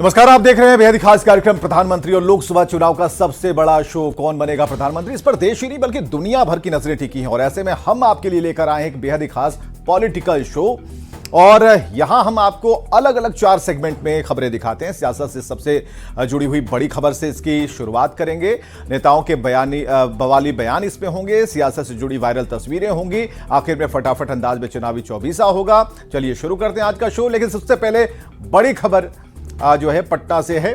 नमस्कार, आप देख रहे हैं बेहद ही खास कार्यक्रम प्रधानमंत्री और लोकसभा चुनाव का सबसे बड़ा शो कौन बनेगा प्रधानमंत्री। इस पर देश ही नहीं बल्कि दुनिया भर की नजरें टिकी हैं और ऐसे में हम आपके लिए लेकर आए हैं एक बेहद ही खास पॉलिटिकल शो। और यहां हम आपको अलग अलग 4 सेगमेंट में खबरें दिखाते हैं। सियासत से सबसे जुड़ी हुई बड़ी खबर से इसकी शुरुआत करेंगे। नेताओं के बवाली बयान इसमें होंगे, सियासत से जुड़ी वायरल तस्वीरें होंगी, आखिर में फटाफट अंदाज में चुनावी चौबीसा होगा। चलिए शुरू करते हैं आज का शो। लेकिन सबसे पहले बड़ी खबर जो है पटना से है,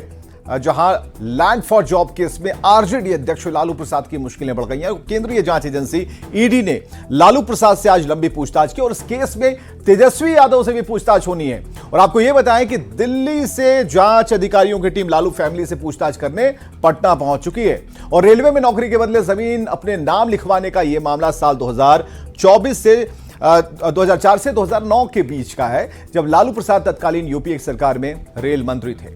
जहां लैंड फॉर जॉब केस में आरजेडी अध्यक्ष लालू प्रसाद की मुश्किलें बढ़ गई हैं। केंद्रीय जांच एजेंसी ईडी ने लालू प्रसाद से आज लंबी पूछताछ की और इस केस में तेजस्वी यादव से भी पूछताछ होनी है। और आपको यह बताएं कि दिल्ली से जांच अधिकारियों की टीम लालू फैमिली से पूछताछ करने पटना पहुंच चुकी है। और रेलवे में नौकरी के बदले जमीन अपने नाम लिखवाने का यह मामला साल 2024 से 2004 से 2009 के बीच का है, जब लालू प्रसाद तत्कालीन यूपीए सरकार में रेल मंत्री थे।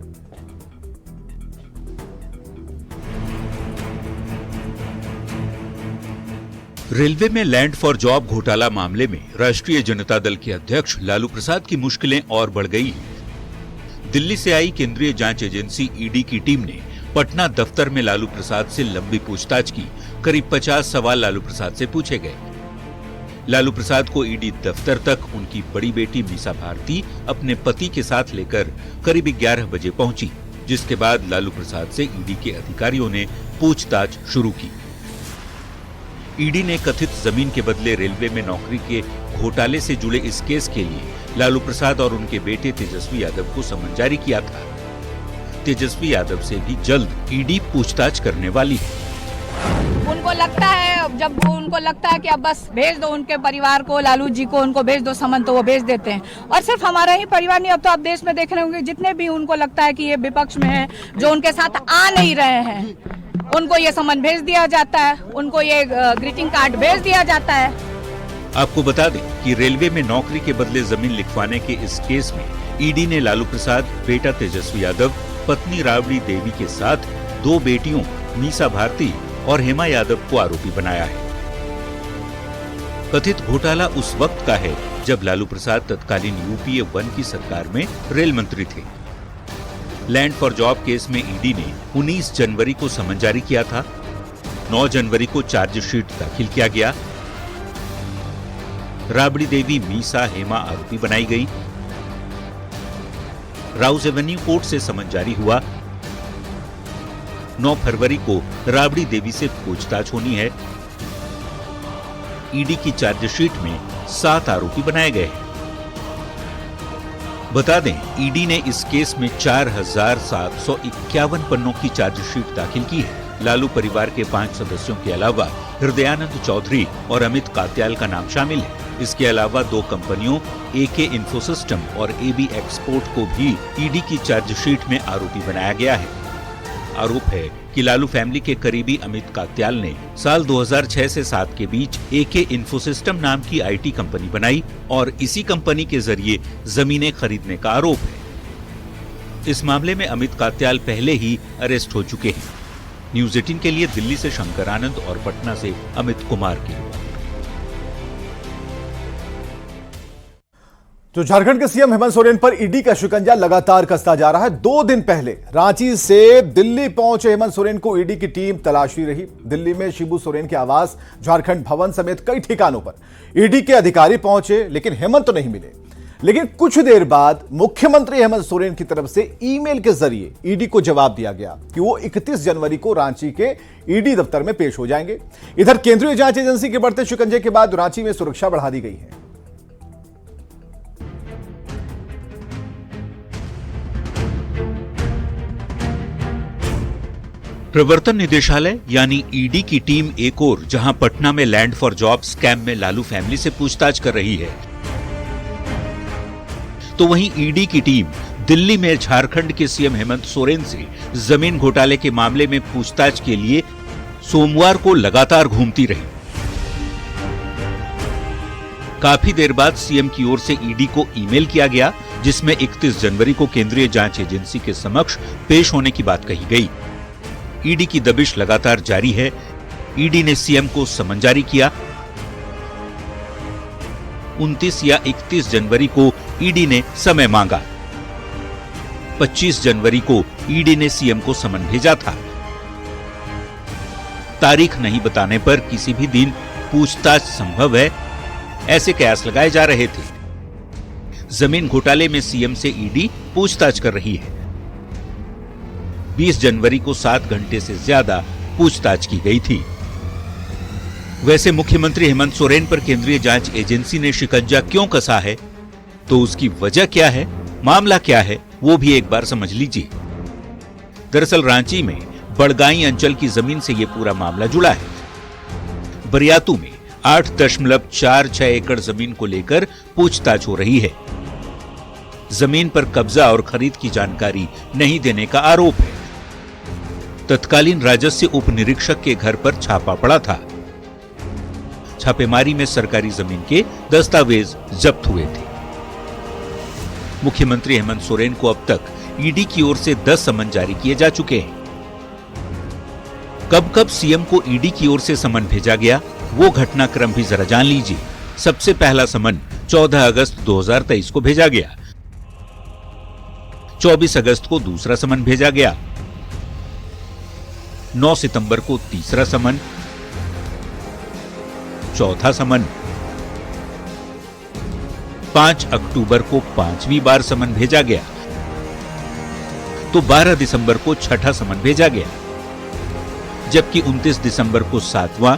रेलवे में लैंड फॉर जॉब घोटाला मामले में राष्ट्रीय जनता दल के अध्यक्ष लालू प्रसाद की मुश्किलें और बढ़ गई हैं। दिल्ली से आई केंद्रीय जांच एजेंसी ईडी की टीम ने पटना दफ्तर में लालू प्रसाद से लंबी पूछताछ की। करीब 50 सवाल लालू प्रसाद से पूछे गए। लालू प्रसाद को ईडी दफ्तर तक उनकी बड़ी बेटी मीसा भारती अपने पति के साथ लेकर करीब 11 बजे पहुंची, जिसके बाद लालू प्रसाद से ईडी के अधिकारियों ने पूछताछ शुरू की। ईडी ने कथित जमीन के बदले रेलवे में नौकरी के घोटाले से जुड़े इस केस के लिए लालू प्रसाद और उनके बेटे तेजस्वी यादव को समन जारी किया था। तेजस्वी यादव से भी जल्द ईडी पूछताछ करने वाली है। उनको लगता है, जब उनको लगता है कि अब बस भेज दो उनके परिवार को, लालू जी को उनको भेज दो समन, तो वो भेज देते हैं। और सिर्फ हमारा ही परिवार नहीं, अब तो आप देश में देख रहे होंगे जितने भी उनको लगता है कि ये विपक्ष में है, जो उनके साथ आ नहीं रहे हैं, उनको ये समन भेज दिया जाता है, उनको ये ग्रीटिंग कार्ड भेज दिया जाता है। आपको बता दें कि रेलवे में नौकरी के बदले जमीन लिखवाने के इस केस में ईडी ने लालू प्रसाद, बेटा तेजस्वी यादव, पत्नी राबड़ी देवी के साथ 2 बेटियों मीसा भारती और हेमा यादव को आरोपी बनाया है। कथित घोटाला उस वक्त का है जब लालू प्रसाद तत्कालीन यूपीए 1 की सरकार में रेल मंत्री थे। लैंड फॉर जॉब केस में ईडी ने 19 जनवरी को समन जारी किया था। 9 जनवरी को चार्जशीट दाखिल किया गया। राबड़ी देवी, मीसा, हेमा आरोपी बनाई गई। राउस एवेन्यू कोर्ट से समन जारी हुआ। 9 फरवरी को राबड़ी देवी से पूछताछ होनी है। ईडी की चार्जशीट में 7 आरोपी बनाए गए हैं। बता दें, ईडी ने इस केस में 4751 पन्नों की चार्जशीट दाखिल की है। लालू परिवार के 5 सदस्यों के अलावा हृदयानंद चौधरी और अमित कात्याल का नाम शामिल है। इसके अलावा 2 कंपनियों एके इन्फोसिस्टम और एबी एक्सपोर्ट को भी ईडी की चार्जशीट में आरोपी बनाया गया है। आरोप है कि लालू फैमिली के करीबी अमित कात्याल ने साल 2006 से 7 के बीच एके इन्फोसिस्टम नाम की आईटी कंपनी बनाई और इसी कंपनी के जरिए जमीनें खरीदने का आरोप है। इस मामले में अमित कात्याल पहले ही अरेस्ट हो चुके हैं। न्यूज 18 के लिए दिल्ली से शंकर आनंद और पटना से अमित कुमार की रिपोर्ट। तो झारखंड के सीएम हेमंत सोरेन पर ईडी का शिकंजा लगातार कसता जा रहा है। 2 दिन पहले रांची से दिल्ली पहुंचे हेमंत सोरेन को ईडी की टीम तलाशी रही। दिल्ली में शिबू सोरेन के आवास, झारखंड भवन समेत कई ठिकानों पर ईडी के अधिकारी पहुंचे, लेकिन हेमंत तो नहीं मिले। लेकिन कुछ देर बाद मुख्यमंत्री हेमंत सोरेन की तरफ से ईमेल के जरिए ईडी को जवाब दिया गया कि वो 31 जनवरी को रांची के ईडी दफ्तर में पेश हो जाएंगे। इधर केंद्रीय जांच एजेंसी के बढ़ते शिकंजे के बाद रांची में सुरक्षा बढ़ा दी गई है। प्रवर्तन निदेशालय यानी ईडी की टीम एक और जहां पटना में लैंड फॉर जॉब स्कैम में लालू फैमिली से पूछताछ कर रही है, तो वहीं ईडी की टीम दिल्ली में झारखंड के सीएम हेमंत सोरेन से जमीन घोटाले के मामले में पूछताछ के लिए सोमवार को लगातार घूमती रही। काफी देर बाद सीएम की ओर से ईडी को ईमेल किया गया, जिसमें 31 जनवरी को केंद्रीय जांच एजेंसी के समक्ष पेश होने की बात कही गई। ईडी की दबिश लगातार जारी है। ईडी ने सीएम को समन जारी किया। 29 या 31 जनवरी को ईडी ने समय मांगा। 25 जनवरी को ईडी ने सीएम को समन भेजा था। तारीख नहीं बताने पर किसी भी दिन पूछताछ संभव है, ऐसे कयास लगाए जा रहे थे। जमीन घोटाले में सीएम से ईडी पूछताछ कर रही है। 20 जनवरी को 7 घंटे से ज्यादा पूछताछ की गई थी। वैसे मुख्यमंत्री हेमंत सोरेन पर केंद्रीय जांच एजेंसी ने शिकंजा क्यों कसा है, तो उसकी वजह क्या है, मामला क्या है, वो भी एक बार समझ लीजिए। दरअसल रांची में बड़गाई अंचल की जमीन से यह पूरा मामला जुड़ा है। बरियातू में 8.46 एकड़ जमीन को लेकर पूछताछ हो रही है। जमीन पर कब्जा और खरीद की जानकारी नहीं देने का आरोप है। तत्कालीन राजस्व उप निरीक्षक के घर पर छापा पड़ा था। छापेमारी में सरकारी जमीन के दस्तावेज जब्त हुए थे। मुख्यमंत्री हेमंत सोरेन को अब तक ईडी की ओर से 10 समन जारी किए जा चुके हैं। कब कब सीएम को ईडी की ओर से समन भेजा गया, वो घटनाक्रम भी जरा जान लीजिए। सबसे पहला समन 14 अगस्त 2023 को भेजा गया। 24 अगस्त को दूसरा समन भेजा गया। 9 सितंबर को तीसरा समन, चौथा समन। 5 अक्टूबर को 5वीं बार समन भेजा गया। तो 12 दिसंबर को छठा समन भेजा गया, जबकि 29 दिसंबर को 7वां,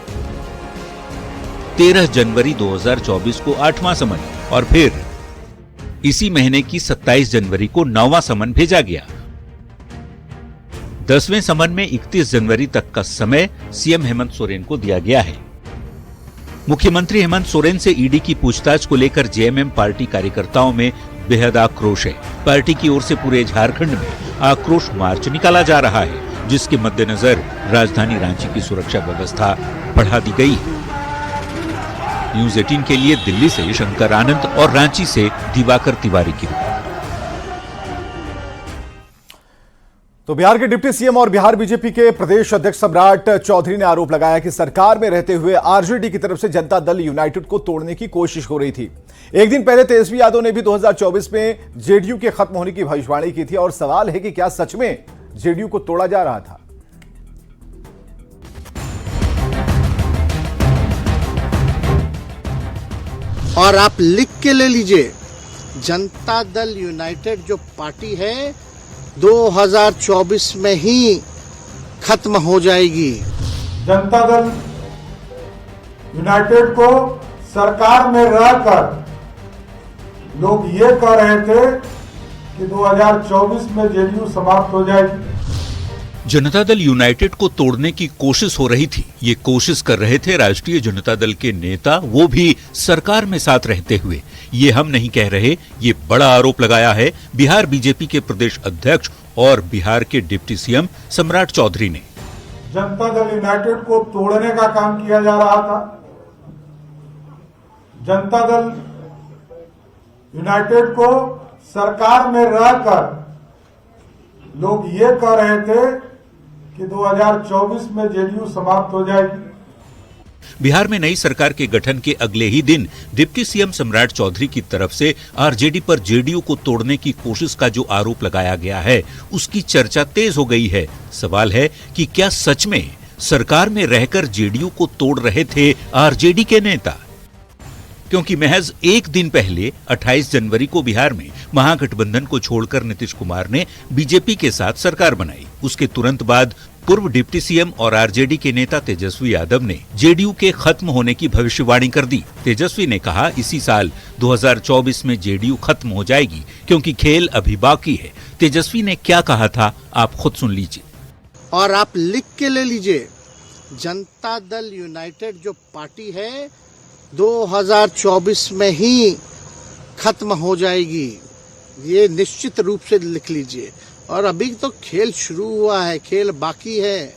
13 जनवरी 2024 को 8वां समन और फिर इसी महीने की 27 जनवरी को 9वां समन भेजा गया। 10वें समन में 31 जनवरी तक का समय सीएम हेमंत सोरेन को दिया गया है। मुख्यमंत्री हेमंत सोरेन से ईडी की पूछताछ को लेकर जेएमएम पार्टी कार्यकर्ताओं में बेहद आक्रोश है। पार्टी की ओर से पूरे झारखंड में आक्रोश मार्च निकाला जा रहा है, जिसके मद्देनजर राजधानी रांची की सुरक्षा व्यवस्था बढ़ा दी गई है। न्यूज़ 18 के लिए दिल्ली से शंकर आनंद और रांची से दिवाकर तिवारी की रिपोर्ट। तो बिहार के डिप्टी सीएम और बिहार बीजेपी के प्रदेश अध्यक्ष सम्राट चौधरी ने आरोप लगाया कि सरकार में रहते हुए आरजेडी की तरफ से जनता दल यूनाइटेड को तोड़ने की कोशिश हो रही थी। एक दिन पहले तेजस्वी यादव ने भी 2024 में जेडीयू के खत्म होने की भविष्यवाणी की थी और सवाल है कि क्या सच में जेडीयू को तोड़ा जा रहा था। और आप लिख के ले लीजिए, जनता दल यूनाइटेड जो पार्टी है 2024 में ही खत्म हो जाएगी। जनता दल यूनाइटेड को सरकार में रहकर लोग ये कह रहे थे कि 2024 में जेडीयू समाप्त हो जाएगी। जनता दल यूनाइटेड को तोड़ने की कोशिश हो रही थी। ये कोशिश कर रहे थे राष्ट्रीय जनता दल के नेता, वो भी सरकार में साथ रहते हुए। ये हम नहीं कह रहे, ये बड़ा आरोप लगाया है बिहार बीजेपी के प्रदेश अध्यक्ष और बिहार के डिप्टी सीएम सम्राट चौधरी ने। जनता दल यूनाइटेड को तोड़ने का काम किया जा रहा था। जनता दल यूनाइटेड को सरकार में रहकर लोग ये कह रहे थे कि 2024 में जेडीयू समाप्त हो जाएगी। बिहार में नई सरकार के गठन के अगले ही दिन डिप्टी सीएम सम्राट चौधरी की तरफ से आरजेडी पर जेडीयू को तोड़ने की कोशिश का जो आरोप लगाया गया है, उसकी चर्चा तेज हो गई है। सवाल है कि क्या सच में सरकार में रहकर जेडीयू को तोड़ रहे थे आरजेडी के नेता? क्योंकि महज एक दिन पहले 28 जनवरी को बिहार में महागठबंधन को छोड़कर नीतीश कुमार ने बीजेपी के साथ सरकार बनाई। उसके तुरंत बाद पूर्व डिप्टी सीएम और आरजेडी के नेता तेजस्वी यादव ने जेडीयू के खत्म होने की भविष्यवाणी कर दी। तेजस्वी ने कहा इसी साल 2024 में जेडीयू खत्म हो जाएगी, क्योंकि खेल अभी बाकी है। तेजस्वी ने क्या कहा था, आप खुद सुन लीजिए। और आप लिख के ले लीजिए, जनता दल यूनाइटेड जो पार्टी है 2024 में ही खत्म हो जाएगी। ये निश्चित रूप से लिख लीजिए। और अभी तो खेल शुरू हुआ है, खेल बाकी है।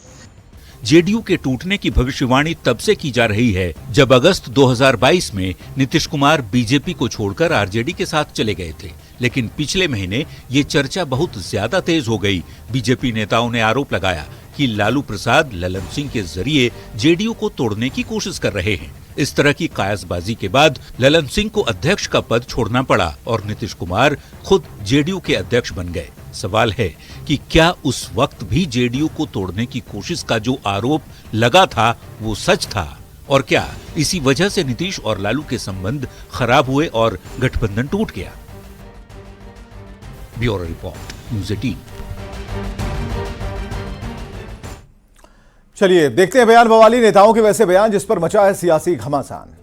जेडीयू के टूटने की भविष्यवाणी तब से की जा रही है जब अगस्त 2022 में नीतीश कुमार बीजेपी को छोड़कर आरजेडी के साथ चले गए थे। लेकिन पिछले महीने ये चर्चा बहुत ज्यादा तेज हो गई। बीजेपी नेताओं ने आरोप लगाया कि लालू प्रसाद ललन सिंह के जरिए जेडीयू को तोड़ने की कोशिश कर रहे हैं। इस तरह की कायसबाजी के बाद ललन सिंह को अध्यक्ष का पद छोड़ना पड़ा और नीतीश कुमार खुद जेडीयू के अध्यक्ष बन गए। सवाल है कि क्या उस वक्त भी जेडीयू को तोड़ने की कोशिश का जो आरोप लगा था वो सच था, और क्या इसी वजह से नीतीश और लालू के संबंध खराब हुए और गठबंधन टूट गया? Bureau report, news 18। चलिए देखते हैं बयान बवाली नेताओं के वैसे बयान जिस पर मचा है सियासी घमासान।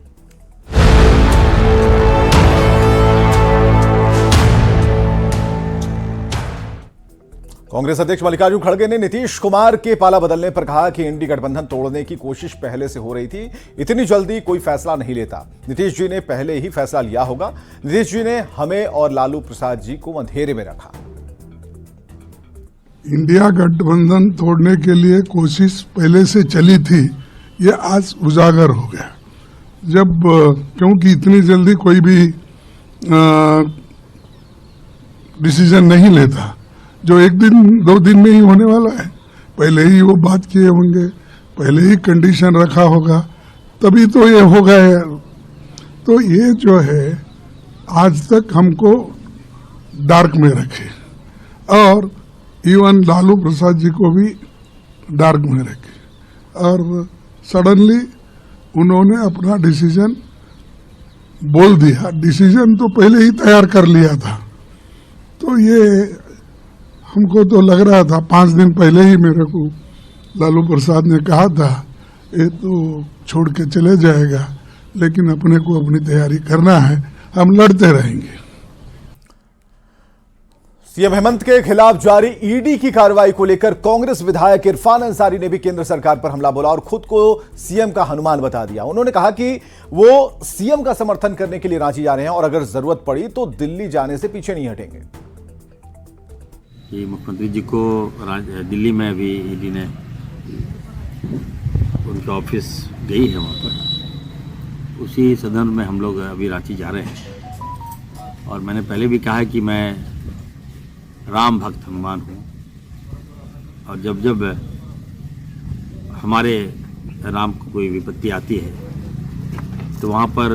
कांग्रेस अध्यक्ष मल्लिकार्जुन खड़गे ने नीतीश कुमार के पाला बदलने पर कहा कि इंडी गठबंधन तोड़ने की कोशिश पहले से हो रही थी, इतनी जल्दी कोई फैसला नहीं लेता। नीतीश जी ने पहले ही फैसला लिया होगा। नीतीश जी ने हमें और लालू प्रसाद जी को अंधेरे में रखा। इंडिया गठबंधन तोड़ने के लिए कोशिश पहले से चली थी, ये आज उजागर हो गया। जब क्योंकि इतनी जल्दी कोई भी डिसीजन नहीं लेता, जो एक दिन दो दिन में ही होने वाला है। पहले ही वो बात किए होंगे, पहले ही कंडीशन रखा होगा, तभी तो ये हो गया यार। तो ये जो है आज तक हमको डार्क में रखे और इवन लालू प्रसाद जी को भी डार्क में रखे, और सडनली उन्होंने अपना डिसीजन बोल दिया। डिसीजन तो पहले ही तैयार कर लिया था। तो ये हमको तो लग रहा था 5 दिन पहले ही मेरे को लालू प्रसाद ने कहा था ये तो छोड़ के चले जाएगा, लेकिन अपने को अपनी तैयारी करना है, हम लड़ते रहेंगे। सीएम हेमंत के खिलाफ जारी ईडी की कार्रवाई को लेकर कांग्रेस विधायक इरफान अंसारी ने भी केंद्र सरकार पर हमला बोला और खुद को सीएम का हनुमान बता दिया। उन्होंने कहा कि वो सीएम का समर्थन करने के लिए रांची जा रहे हैं और अगर जरूरत पड़ी तो दिल्ली जाने से पीछे नहीं हटेंगे। कि मुख्यमंत्री जी को दिल्ली में अभी ईडी ने उनके ऑफिस गई है, वहाँ पर उसी सदन में हम लोग अभी रांची जा रहे हैं। और मैंने पहले भी कहा है कि मैं राम भक्त हनुमान हूँ, और जब जब हमारे राम को कोई विपत्ति आती है तो वहाँ पर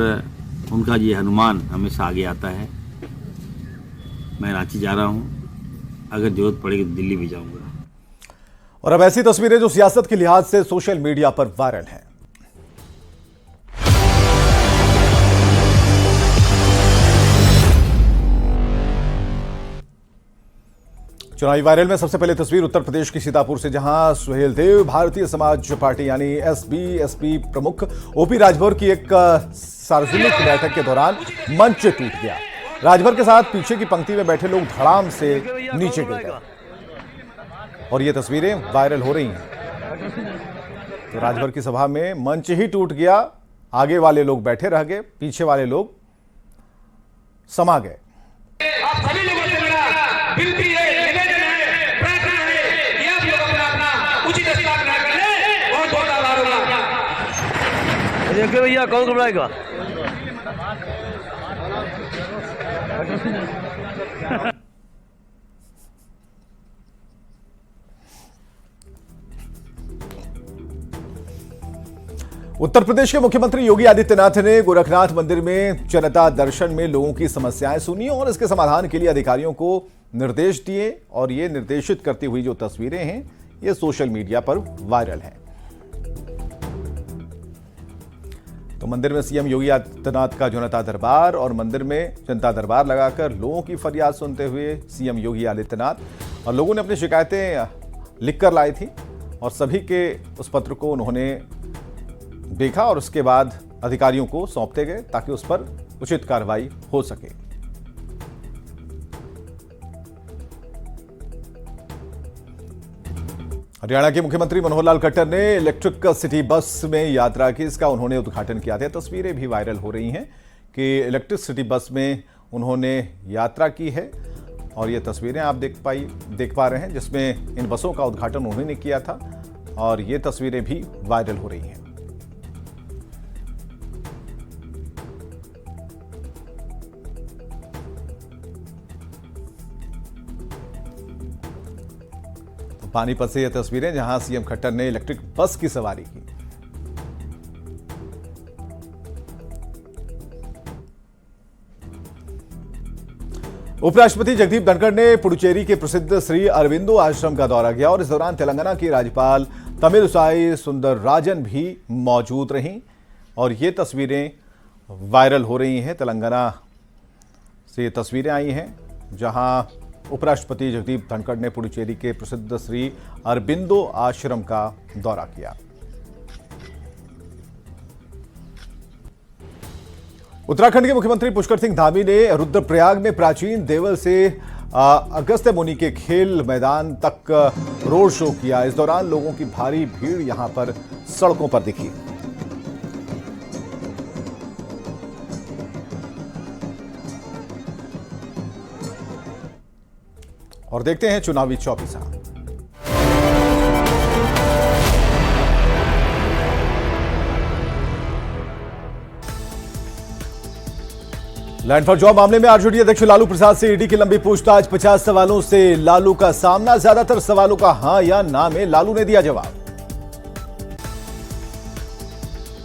उनका ये हनुमान हमेशा आगे आता है। मैं रांची जा रहा हूँ, अगर जरूरत पड़ेगी तो दिल्ली भी जाऊंगा। और अब ऐसी तस्वीरें जो सियासत के लिहाज से सोशल मीडिया पर वायरल हैं। चुनावी वायरल में सबसे पहले तस्वीर उत्तर प्रदेश की सीतापुर से, जहां सुहेल देव भारतीय समाज पार्टी यानी एसपी प्रमुख ओपी राजभर की एक सार्वजनिक बैठक के दौरान मंच टूट गया। राजभर के साथ पीछे की पंक्ति में बैठे लोग धड़ाम से नीचे गिर गए और ये तस्वीरें वायरल हो रही हैं। तो राजभर की सभा में मंच ही टूट गया, आगे वाले लोग बैठे रह गए, पीछे वाले लोग समा गए। आप सभी लोगों से मेरा विनती है, निवेदन है, प्रार्थना है कि आप लोग अपना उचित स्थापना करें। बहुत बहुत आभार होगा। देखिए भैया कौन घबराएगा। उत्तर प्रदेश के मुख्यमंत्री योगी आदित्यनाथ ने गोरखनाथ मंदिर में जनता दर्शन में लोगों की समस्याएं सुनी और इसके समाधान के लिए अधिकारियों को निर्देश दिए। और ये निर्देशित करती हुई जो तस्वीरें हैं ये सोशल मीडिया पर वायरल हैं। तो मंदिर में सीएम योगी आदित्यनाथ का जनता दरबार और मंदिर में जनता दरबार लगाकर लोगों की फरियाद सुनते हुए सीएम योगी आदित्यनाथ, और लोगों ने अपनी शिकायतें लिखकर लाई थी और सभी के उस पत्र को उन्होंने देखा और उसके बाद अधिकारियों को सौंपते गए ताकि उस पर उचित कार्रवाई हो सके। हरियाणा के मुख्यमंत्री मनोहर लाल खट्टर ने इलेक्ट्रिक सिटी बस में यात्रा की, इसका उन्होंने उद्घाटन किया था। तस्वीरें भी वायरल हो रही हैं कि इलेक्ट्रिक सिटी बस में उन्होंने यात्रा की है और ये तस्वीरें आप देख पा रहे हैं जिसमें इन बसों का उद्घाटन उन्होंने किया था और ये तस्वीरें भी वायरल हो रही हैं। पानीपत से ये तस्वीरें जहां सीएम खट्टर ने इलेक्ट्रिक बस की सवारी की। उपराष्ट्रपति जगदीप धनखड़ ने पुडुचेरी के प्रसिद्ध श्री अरविंदो आश्रम का दौरा किया और इस दौरान तेलंगाना की राज्यपाल तमिलिसाई सुंदरराजन भी मौजूद रहीं और ये तस्वीरें वायरल हो रही हैं। तेलंगाना से ये तस्वीरें आई हैं जहां उपराष्ट्रपति जगदीप धनखड़ ने पुडुचेरी के प्रसिद्ध श्री अरबिंदो आश्रम का दौरा किया। उत्तराखंड के मुख्यमंत्री पुष्कर सिंह धामी ने रुद्रप्रयाग में प्राचीन देवल से अगस्त्य मुनि के खेल मैदान तक रोड शो किया। इस दौरान लोगों की भारी भीड़ यहां पर सड़कों पर दिखी। और देखते हैं चुनावी चौबीसा। लैंड फॉर जॉब मामले में आरजेडी अध्यक्ष लालू प्रसाद से ईडी की लंबी पूछताछ। 50 सवालों से लालू का सामना। ज्यादातर सवालों का हां या ना में लालू ने दिया जवाब।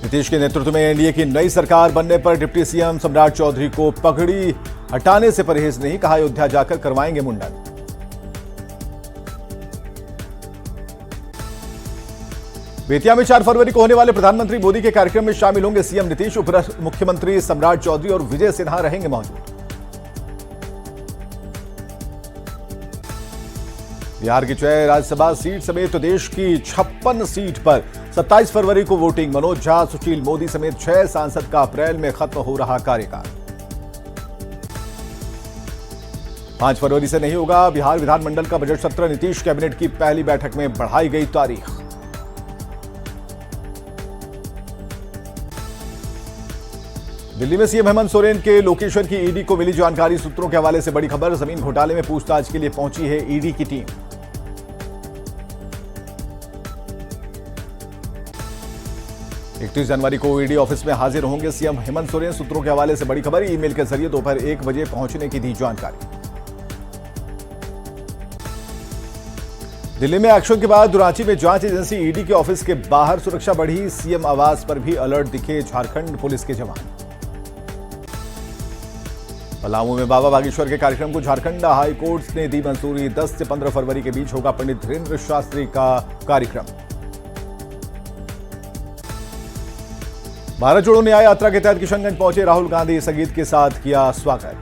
नीतीश के नेतृत्व में एनडीए की नई सरकार बनने पर डिप्टी सीएम सम्राट चौधरी को पगड़ी हटाने से परहेज नहीं, कहा अयोध्या जाकर करवाएंगे मुंडन। बेतिया में 4 फरवरी को होने वाले प्रधानमंत्री मोदी के कार्यक्रम में शामिल होंगे सीएम नीतीश। उप मुख्यमंत्री सम्राट चौधरी और विजय सिन्हा रहेंगे मौजूद। बिहार की 6 राज्यसभा सीट समेत देश की 56 सीट पर 27 फरवरी को वोटिंग। मनोज झा, सुशील मोदी समेत 6 सांसद का अप्रैल में खत्म हो रहा कार्यकाल। 5 फरवरी से नहीं होगा बिहार विधानमंडल का बजट सत्र। नीतीश कैबिनेट की पहली बैठक में बढ़ाई गई तारीख। दिल्ली में सीएम हेमंत सोरेन के लोकेशन की ईडी को मिली जानकारी। सूत्रों के हवाले से बड़ी खबर। जमीन घोटाले में पूछताछ के लिए पहुंची है ईडी की टीम। इकतीस जनवरी को ईडी ऑफिस में हाजिर होंगे सीएम हेमंत सोरेन। सूत्रों के हवाले से बड़ी खबर। ईमेल के जरिए दोपहर 1 बजे पहुंचने की दी जानकारी। दिल्ली में एक्शन के बाद रांची में जांच एजेंसी ईडी के ऑफिस के बाहर सुरक्षा बढ़ी। सीएम आवास पर भी अलर्ट दिखे झारखंड पुलिस के जवान। पलामू में बाबा बागेश्वर के कार्यक्रम को झारखंड हाई कोर्ट ने दी मंजूरी। 10 से 15 फरवरी के बीच होगा पंडित धीरेन्द्र शास्त्री का कार्यक्रम। भारत जोड़ो न्याय यात्रा के तहत किशनगंज पहुंचे राहुल गांधी। संगीत के साथ किया स्वागत।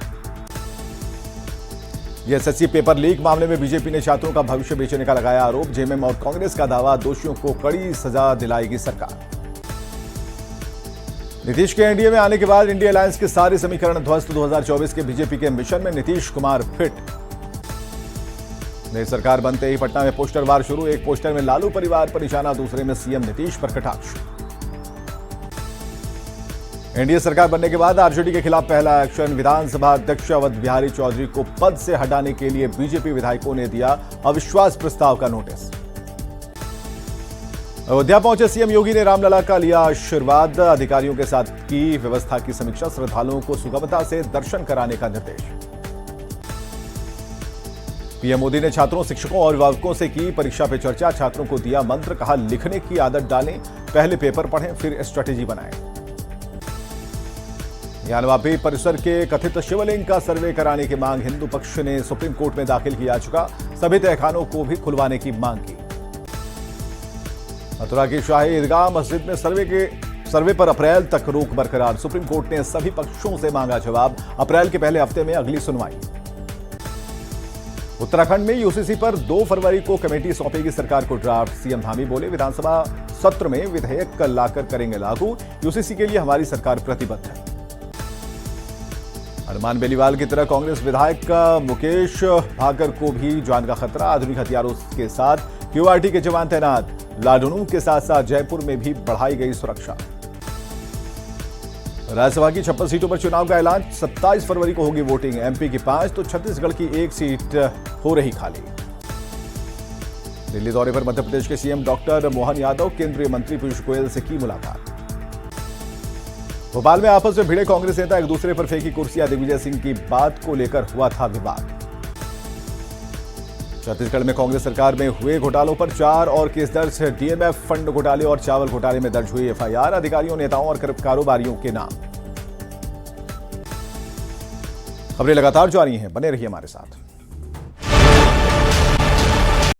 एसएससी पेपर लीक मामले में बीजेपी ने छात्रों का भविष्य बेचने का लगाया आरोप। जेएमएम और कांग्रेस का दावा, दोषियों को कड़ी सजा दिलाएगी सरकार। नीतीश के एनडीए में आने के बाद इंडिया अलायंस के सारे समीकरण ध्वस्त। 2024 के बीजेपी के मिशन में नीतीश कुमार फिट। नई सरकार बनते ही पटना में पोस्टर वार शुरू। एक पोस्टर में लालू परिवार पर निशाना, दूसरे में सीएम नीतीश पर कटाक्ष। एनडीए सरकार बनने के बाद आरजेडी के खिलाफ पहला एक्शन। विधानसभा अध्यक्ष अवध बिहारी चौधरी को पद से हटाने के लिए बीजेपी विधायकों ने दिया अविश्वास प्रस्ताव का नोटिस। अयोध्या पहुंचे सीएम योगी ने रामलला का लिया आशीर्वाद। अधिकारियों के साथ की व्यवस्था की समीक्षा। श्रद्धालुओं को सुगमता से दर्शन कराने का निर्देश। पीएम मोदी ने छात्रों, शिक्षकों और अभिभावकों से की परीक्षा पे चर्चा। छात्रों को दिया मंत्र, कहा लिखने की आदत डालें, पहले पेपर पढ़ें फिर स्ट्रेटेजी बनाएं। ज्ञानवापी परिसर के कथित शिवलिंग का सर्वे कराने की मांग। हिंदू पक्ष ने सुप्रीम कोर्ट में दाखिल की याचिका। सभी तहखानों को भी खुलवाने की मांग की। मथुरा की शाही ईदगाह मस्जिद में सर्वे पर अप्रैल तक रोक बरकरार। सुप्रीम कोर्ट ने सभी पक्षों से मांगा जवाब। अप्रैल के पहले हफ्ते में अगली सुनवाई। उत्तराखंड में यूसीसी पर 2 फरवरी को कमेटी सौंपेगी सरकार को ड्राफ्ट। सीएम धामी बोले, विधानसभा सत्र में विधेयक लाकर करेंगे लागू। यूसीसी के लिए हमारी सरकार प्रतिबद्ध है। हनुमान बेलीवाल की तरह कांग्रेस विधायक मुकेश भाकर को भी जान का खतरा। आधुनिक हथियारों के साथ क्यूआरटी के जवान तैनात। लाडुनू के साथ साथ जयपुर में भी बढ़ाई गई सुरक्षा। राज्यसभा की 56 सीटों पर चुनाव का ऐलान। 27 फरवरी को होगी वोटिंग। एमपी की 5 तो छत्तीसगढ़ की 1 सीट हो रही खाली। दिल्ली दौरे पर मध्य प्रदेश के सीएम डॉक्टर मोहन यादव, केंद्रीय मंत्री पीयूष गोयल से की मुलाकात। भोपाल में आपस में भिड़े कांग्रेस नेता, एक दूसरे पर फेंकी कुर्सियां। दिग्विजय सिंह की बात को लेकर हुआ था विवाद। छत्तीसगढ़ में कांग्रेस सरकार में हुए घोटालों पर 4 और केस दर्ज। डीएमएफ फंड घोटाले और चावल घोटाले में दर्ज हुई एफआईआर। अधिकारियों, नेताओं और कारोबारियों के नाम। खबरें लगातार जारी हैं, बने रहिए हमारे साथ।